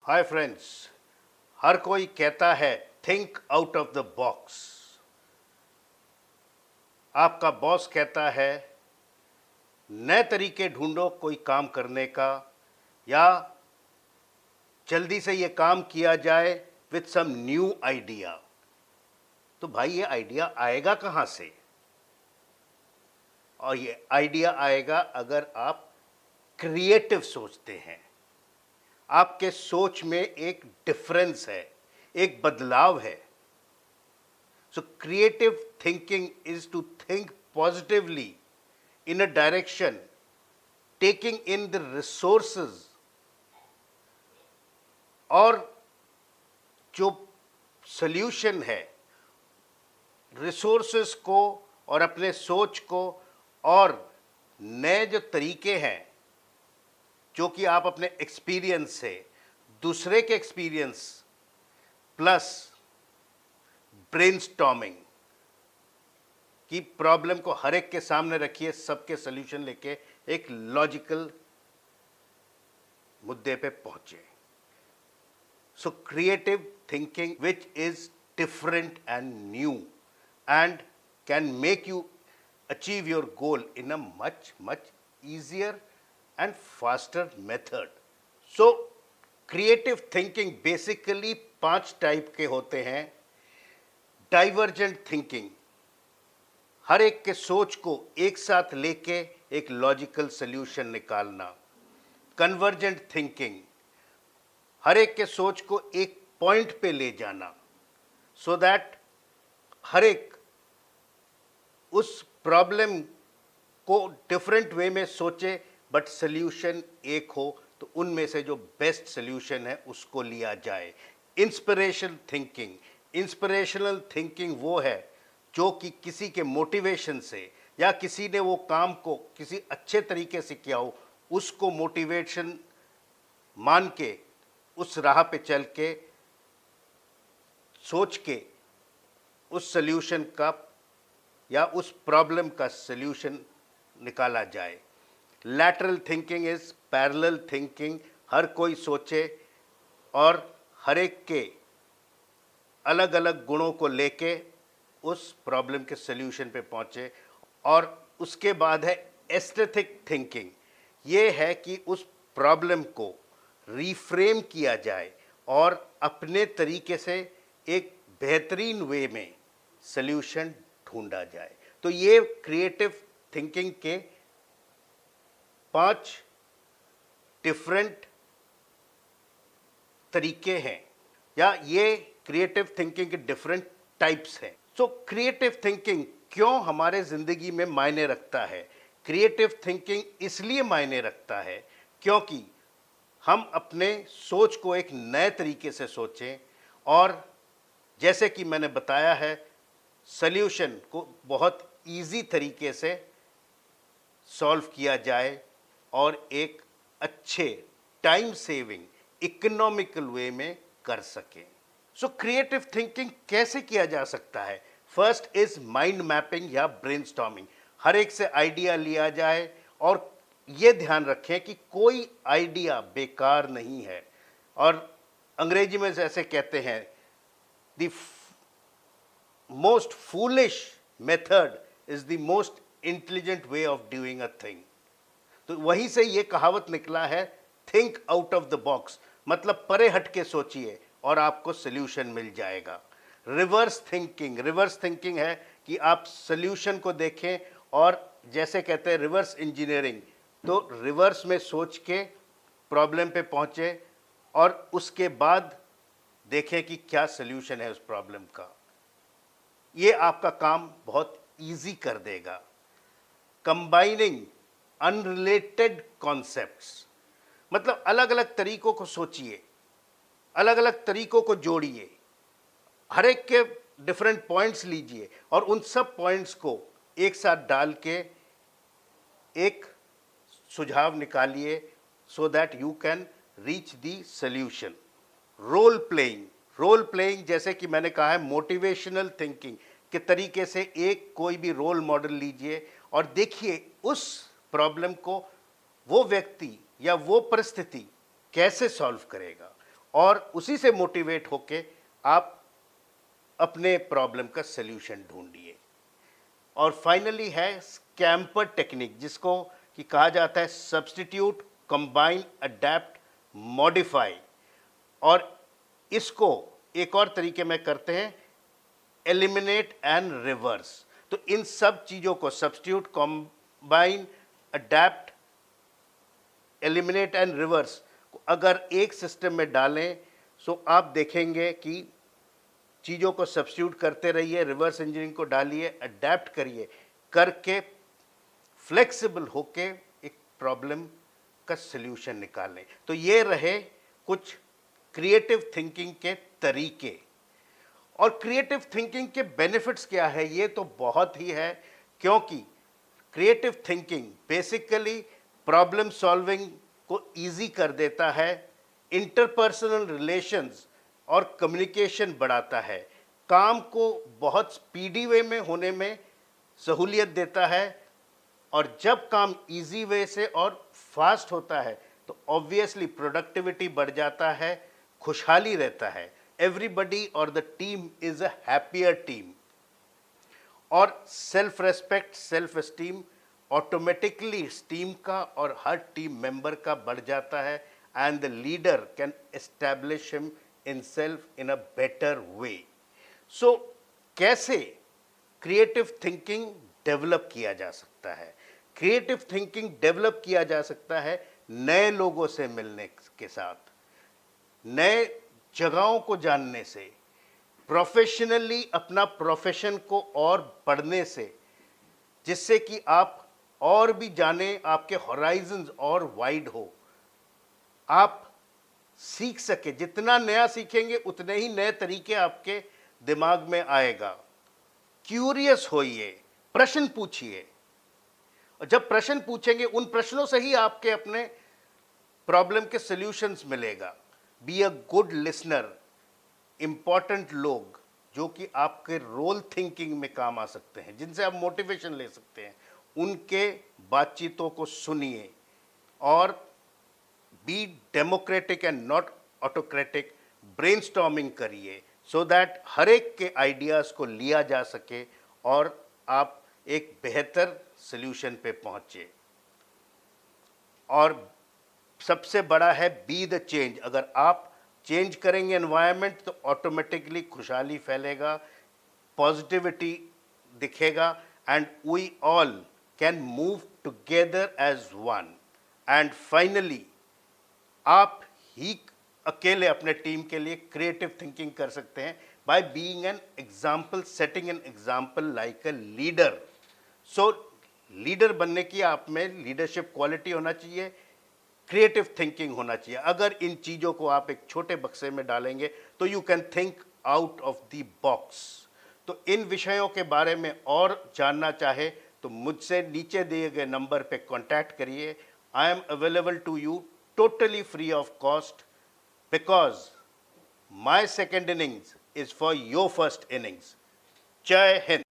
Hi friends. हर कोई कहता है think out of the box. आपका बॉस कहता है नए तरीके ढूंढो कोई काम करने का, या जल्दी से ये काम किया जाए विथ सम न्यू आइडिया। तो भाई ये आइडिया आएगा कहाँ से? और ये आइडिया आएगा अगर आप क्रिएटिव सोचते हैं। आपके सोच में एक डिफरेंस है, एक बदलाव है। So creative thinking is to think positively in a direction, taking in the resources और जो solution है, resources को और अपने सोच को और नए जो तरीके हैं जो कि आप अपने एक्सपीरियंस से, दूसरे के एक्सपीरियंस प्लस ब्रेनस्टॉर्मिंग की प्रॉब्लम को हर एक के सामने रखिए, सबके सॉल्यूशन लेके एक लॉजिकल मुद्दे पे पहुंचे। So creative thinking which is different and new and can make you achieve your goal in a much easier and faster method. So creative thinking basically 5 type के होते हैं। डाइवर्जेंट थिंकिंग, हर एक के सोच को एक साथ लेके एक लॉजिकल सॉल्यूशन निकालना। कन्वर्जेंट थिंकिंग, हर एक के सोच को एक पॉइंट पे ले जाना सो दैट हर एक उस प्रॉब्लम को डिफरेंट वे में सोचे बट सॉल्यूशन एक हो, तो उनमें से जो बेस्ट सॉल्यूशन है उसको लिया जाए। इंस्पिरेशनल थिंकिंग, इंस्पिरेशनल थिंकिंग वो है जो कि किसी के मोटिवेशन से या किसी ने वो काम को किसी अच्छे तरीके से किया हो, उसको मोटिवेशन मान के उस राह पे चल के सोच के उस सॉल्यूशन का या उस प्रॉब्लम का सॉल्यूशन निकाला जाए। Lateral thinking is parallel thinking, हर कोई सोचे और हर एक के अलग अलग गुणों को लेके उस प्रॉब्लम के सॉल्यूशन पे पहुंचे। और उसके बाद है एस्थेटिक थिंकिंग, ये है कि उस प्रॉब्लम को रिफ्रेम किया जाए और अपने तरीके से एक बेहतरीन वे में सॉल्यूशन ढूंढा जाए। तो ये क्रिएटिव थिंकिंग के 5 डिफरेंट तरीके हैं, या ये क्रिएटिव थिंकिंग के डिफरेंट टाइप्स हैं। सो क्रिएटिव थिंकिंग क्यों हमारे ज़िंदगी में मायने रखता है? क्रिएटिव थिंकिंग इसलिए मायने रखता है क्योंकि हम अपने सोच को एक नए तरीके से सोचें और जैसे कि मैंने बताया है, सॉल्यूशन को बहुत इजी तरीके से सॉल्व किया जाए और एक अच्छे टाइम सेविंग इकोनॉमिकल वे में कर सकें। सो क्रिएटिव थिंकिंग कैसे किया जा सकता है? फर्स्ट इज माइंड मैपिंग या ब्रेनस्टॉर्मिंग। हर एक से आइडिया लिया जाए और ये ध्यान रखें कि कोई आइडिया बेकार नहीं है। और अंग्रेजी में ऐसे कहते हैं, the most foolish method is the most intelligent way of doing a thing. तो वहीं से ये कहावत निकला है, think out of the box, मतलब परे हट के सोचिए और आपको सॉल्यूशन मिल जाएगा। रिवर्स थिंकिंग, रिवर्स थिंकिंग है कि आप सॉल्यूशन को देखें और जैसे कहते हैं रिवर्स इंजीनियरिंग, तो रिवर्स में सोच के प्रॉब्लम पे पहुंचे और उसके बाद देखें कि क्या सॉल्यूशन है उस प्रॉब्लम का। ये आपका काम बहुत इजी कर देगा। कंबाइनिंग अनरिलेटेड कॉन्सेप्ट्स, मतलब अलग अलग तरीकों को सोचिए, अलग अलग तरीकों को जोड़िए, हर एक के डिफरेंट पॉइंट्स लीजिए और उन सब पॉइंट्स को एक साथ डाल के एक सुझाव निकालिए so that you can reach the solution. Role playing, role playing जैसे कि मैंने कहा है मोटिवेशनल थिंकिंग के तरीके से एक कोई भी रोल मॉडल लीजिए और देखिए उस प्रॉब्लम को वो व्यक्ति या वो परिस्थिति कैसे सॉल्व करेगा और उसी से मोटिवेट होके आप अपने प्रॉब्लम का सल्यूशन ढूंढिए। और फाइनली है स्कैम्पर टेक्निक, जिसको कि कहा जाता है सब्स्टिट्यूट, कंबाइन, अडेप्ट, मॉडिफाई। और इसको एक और तरीके में करते हैं एलिमिनेट एंड रिवर्स। तो इन सब चीज़ों को substitute, combine, adapt, eliminate and reverse को अगर एक सिस्टम में डालें तो आप देखेंगे कि चीज़ों को सब्स्टिट्यूट करते रहिए, रिवर्स इंजीनियरिंग को डालिए, अडेप्ट करिए, करके फ्लेक्सिबल होके एक प्रॉब्लम का सल्यूशन निकालें। तो ये रहे कुछ क्रिएटिव थिंकिंग के तरीके। और क्रिएटिव थिंकिंग के बेनिफिट्स क्या है, ये तो बहुत ही है, क्योंकि creative thinking basically problem solving को इजी कर देता है, इंटरपर्सनल रिलेशंस और कम्युनिकेशन बढ़ाता है, काम को बहुत स्पीडी वे में होने में सहूलियत देता है। और जब काम इजी वे से और फास्ट होता है तो ऑब्वियसली प्रोडक्टिविटी बढ़ जाता है, खुशहाली रहता है, एवरीबडी और the team is a happier team. और self respect, self esteem automatically team का और हर टीम मेंबर का बढ़ जाता है, and the leader can establish him in self in a better way. So कैसे क्रिएटिव थिंकिंग डेवलप किया जा सकता है? क्रिएटिव थिंकिंग डेवलप किया जा सकता है नए लोगों से मिलने के साथ, नए जगहों को जानने से, प्रोफेशनली अपना प्रोफेशन को और पढ़ने से, जिससे कि आप और भी जाने, आपके हॉराइजन्स और वाइड हो, आप सीख सके। जितना नया सीखेंगे उतने ही नए तरीके आपके दिमाग में आएगा। क्यूरियस होइए, प्रश्न पूछिए, और जब प्रश्न पूछेंगे उन प्रश्नों से ही आपके अपने प्रॉब्लम के सॉल्यूशंस मिलेगा। Be a good listener. Important लोग जो कि आपके रोल थिंकिंग में काम आ सकते हैं, जिनसे आप मोटिवेशन ले सकते हैं, उनके बातचीतों को सुनिए। और be democratic and not autocratic. Brainstorming करिए सो दैट हर एक के आइडियाज़ को लिया जा सके और आप एक बेहतर सल्यूशन पे पहुंचे। और सबसे बड़ा है बी द चेंज। अगर आप चेंज करेंगे एनवायरनमेंट तो ऑटोमेटिकली खुशहाली फैलेगा, पॉजिटिविटी दिखेगा, and we all can move together as one. And finally आप ही अकेले अपने टीम के लिए क्रिएटिव थिंकिंग कर सकते हैं by being an example, setting an example like a leader. So leader बनने की आप में लीडरशिप क्वालिटी होना चाहिए, क्रिएटिव थिंकिंग होना चाहिए। अगर इन चीज़ों को आप एक छोटे बक्से में डालेंगे तो you can think out of the box. तो इन विषयों के बारे में और जानना चाहे तो मुझसे नीचे दिए गए नंबर पे कांटेक्ट करिए। I am available to you totally free of cost, because my second innings is for your first innings. जय हिंद।